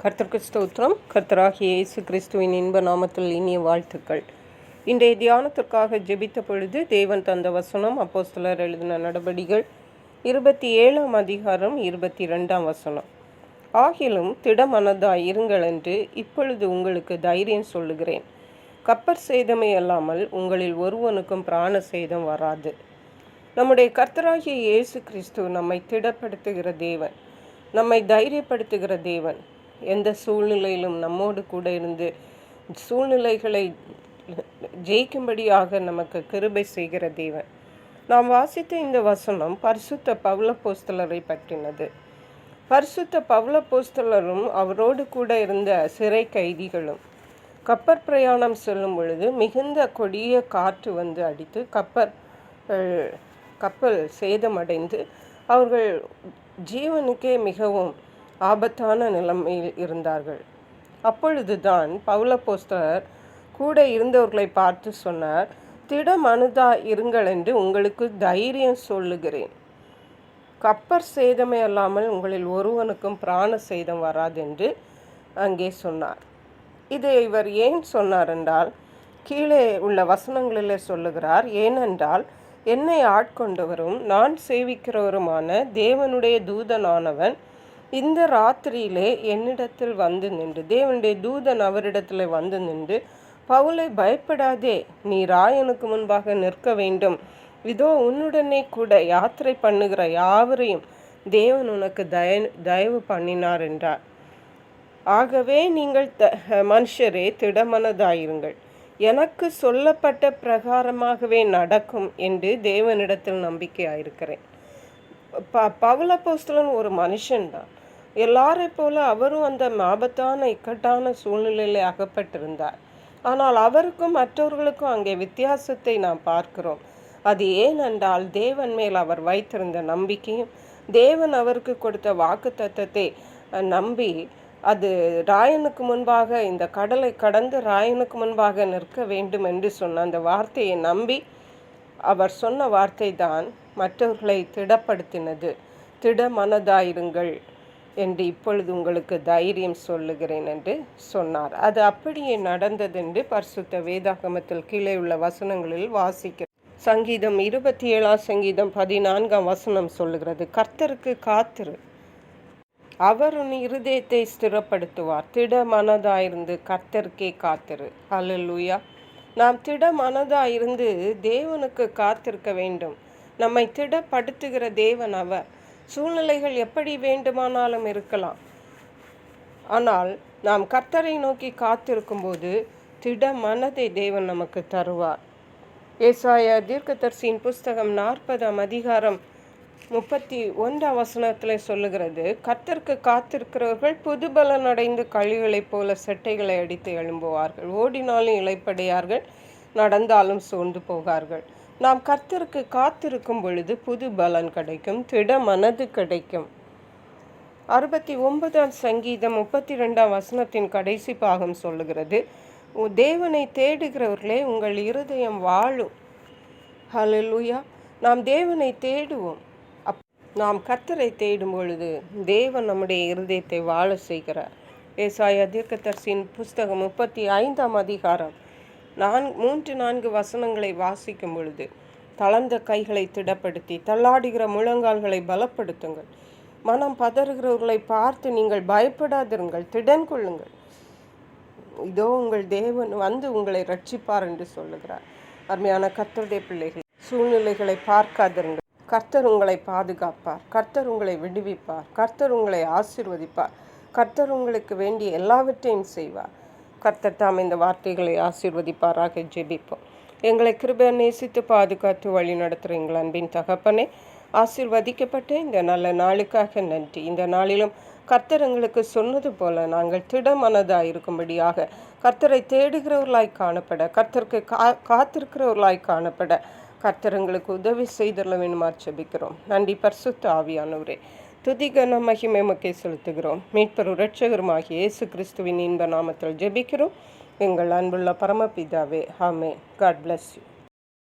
கர்த்தருக்கு ஸ்தோத்திரம். கர்த்தராகிய இயேசு கிறிஸ்துவின் இன்ப நாமத்தில் இனிய வாழ்த்துக்கள். இன்றைய தியானத்திற்காக ஜெபித்த பொழுது தேவன் தந்த வசனம் அப்போஸ்தலர் எழுதின நடபடிகள் 27 அதிகாரம் 22 வசனம். ஆகிலும் திடமனதாய் இருங்கள் என்று இப்பொழுது உங்களுக்கு தைரியம் சொல்லுகிறேன். கப்பற் சேதமே அல்லாமல் உங்களில் ஒருவனுக்கும் பிராண சேதம் வராது. நம்முடைய கர்த்தராகிய இயேசு கிறிஸ்து நம்மை திடப்படுத்துகிற தேவன், நம்மை தைரியப்படுத்துகிற தேவன். எந்த சூழ்நிலையிலும் நம்மோடு கூட இருந்து சூழ்நிலைகளை ஜெயிக்கும்படியாக நமக்கு கிருபை செய்கிற தேவன். நாம் வாசித்த இந்த வசனம் பரிசுத்த பவுலப்போஸ்தலரை பற்றினது. பரிசுத்த பவுலப்போஸ்தலரும் அவரோடு கூட இருந்த சிறை கைதிகளும் கப்பற் பிரயாணம் செல்லும் பொழுது மிகுந்த கொடிய காற்று வந்து அடித்து கப்பல் சேதமடைந்து அவர்கள் ஜீவனுக்கே மிகவும் ஆபத்தான நிலைமையில் இருந்தார்கள். அப்பொழுதுதான் பவுலப்போஸ்தலர் கூட இருந்தவர்களை பார்த்து சொன்னார், திடமனதா இருங்கள் என்று உங்களுக்கு தைரியம் சொல்லுகிறேன். கப்பற் சேதமே அல்லாமல் உங்களில் ஒருவனுக்கும் பிராண சேதம் வராது என்று அங்கே சொன்னார். இதை இவர் ஏன் சொன்னார் என்றால், கீழே உள்ள வசனங்களிலே சொல்லுகிறார், ஏனென்றால் என்னை ஆட்கொண்டவரும் நான் சேவிக்கிறவருமான தேவனுடைய தூதனானவன் இந்த ராத்திரியிலே என்னிடத்தில் வந்து நின்று, தேவனுடைய தூதன் அவரிடத்தில் வந்து நின்று, பவுலை பயப்படாதே, நீ ராயனுக்கு முன்பாக நிற்க வேண்டும், இதோ உன்னுடனே கூட யாத்திரை பண்ணுகிற யாவரையும் தேவன் உனக்கு தயவு பண்ணினார் என்றார். ஆகவே நீங்கள் மனுஷரே திடமனதாயிருங்கள், எனக்கு சொல்லப்பட்ட பிரகாரமாகவே நடக்கும் என்று தேவனிடத்தில் நம்பிக்கையாயிருக்கிறேன். பவுலப்போஸ்தலன் ஒரு மனுஷன்தான். எல்லாரை போல அவரும் அந்த ஆபத்தான இக்கட்டான சூழ்நிலையில் அகப்பட்டிருந்தார். ஆனால் அவருக்கும் மற்றவர்களுக்கும் அங்கே வித்தியாசத்தை நாம் பார்க்கிறோம். அது ஏனென்றால் தேவன் மேல் அவர் வைத்திருந்த நம்பிக்கையும் தேவன் அவருக்கு கொடுத்த வாக்கு தத்தத்தை நம்பி, அது ராயனுக்கு முன்பாக இந்த கடலை கடந்து ராயனுக்கு முன்பாக நிற்க வேண்டும் என்று சொன்ன அந்த வார்த்தையை நம்பி அவர் சொன்ன வார்த்தை தான் மற்றவர்களை திடப்படுத்தினது. திடமனதாயிருங்கள் என்று இப்பொழுது உங்களுக்கு தைரியம் சொல்லுகிறேன் என்று சொன்னார். அது அப்படியே நடந்ததென்று பரிசுத்த வேதாகமத்தில் கீழே உள்ள வசனங்களில் வாசிக்க. சங்கீதம் 27 சங்கீதம் 14 வசனம் சொல்லுகிறது, கர்த்தருக்கு காத்திரு, அவர் உன் இருதயத்தை ஸ்திரப்படுத்துவார், திடமனதாயிருந்து கர்த்தருக்கே காத்திரு. அல்லேலூயா. நாம் திடமனதாயிருந்து தேவனுக்கு காத்திருக்க வேண்டும். நம்மை திடப்படுத்துகிற தேவன் அவர். சூழ்நிலைகள் எப்படி வேண்டுமானாலும் இருக்கலாம், ஆனால் நாம் கர்த்தரை நோக்கி காத்திருக்கும்போது திட மனதை தேவன் நமக்கு தருவார். ஏசாயா தீர்க்கதரிசியின் புஸ்தகம் 40 அதிகாரம் 31 வசனத்தில் சொல்லுகிறது, கர்த்தருக்கு காத்திருக்கிறவர்கள் புதுபலன் அடைந்து கழிகளைப் போல செட்டைகளை அடித்து எழும்புவார்கள், ஓடினாலும் இளைப்படையார்கள், நடந்தாலும் சோர்ந்து போகார்கள். நாம் கர்த்தருக்கு காத்திருக்கும் பொழுது புது பலன் கிடைக்கும், திட மனது கிடைக்கும். 69 சங்கீதம் 32 வசனத்தின் கடைசி பாகம் சொல்லுகிறது, தேவனை தேடுகிறவர்களே உங்கள் இருதயம் வாழும். ஹல்லேலூயா. நாம் தேவனை தேடுவோம். நாம் கர்த்தரை தேடும் பொழுது தேவன் நம்முடைய இருதயத்தை வாழ செய்கிறார். ஏசாயா தீர்க்கதரிசியின் புஸ்தகம் 35 அதிகாரம் 3-4 வசனங்களை வாசிக்கும் பொழுது, தளர்ந்த கைகளை திடப்படுத்தி தள்ளாடுகிற முழங்கால்களை பலப்படுத்துங்கள், மனம் பதறுகிறவர்களை பார்த்து நீங்கள் பயப்படாதிருங்கள், திடன் கொள்ளுங்கள், இதோ உங்கள் தேவன் வந்து உங்களை ரட்சிப்பார் என்று சொல்லுகிறார். அருமையான கர்த்தருடைய பிள்ளைகள், சூழ்நிலைகளை பார்க்காதிருங்கள். கர்த்தர் உங்களை பாதுகாப்பார், கர்த்தர் உங்களை விடுவிப்பார், கர்த்தர் உங்களை ஆசீர்வதிப்பார், கர்த்தர் உங்களுக்கு வேண்டிய எல்லாவற்றையும் செய்வார். கர்த்தர் தாம் இந்த வார்த்தைகளை ஆசீர்வதிப்பாராக. ஜெபிப்போம். எங்களை கிருபை நேசித்து பாதுகாத்து வழி நடத்துகிற எங்கள் அன்பின் தகப்பனே, ஆசீர்வதிக்கப்பட்ட இந்த நல்ல நாளுக்காக நன்றி. இந்த நாளிலும் கர்த்தர் எங்களுக்கு சொன்னது போல நாங்கள் திடமனதாக இருக்கும்படியாக கர்த்தரை தேடுகிறவர்களாய் காணப்பட, கர்த்தருக்கு காத்திருக்கிறவர்களாய் காணப்பட கர்த்தர் எங்களுக்கு உதவி செய்தள்ள வேணுமாறு ஜெபிக்கிறோம். நன்றி பரிசுத்த ஆவியானவரே. துதிகன மகிமை உமக்கே செலுத்துகிறோம். மீட்பரும் இரட்சகருமாகிய இயேசு கிறிஸ்துவின் இன்ப நாமத்தில் ஜெபிக்கிறோம் எங்கள் அன்புள்ள பரமபிதாவே. ஆமென். God bless you.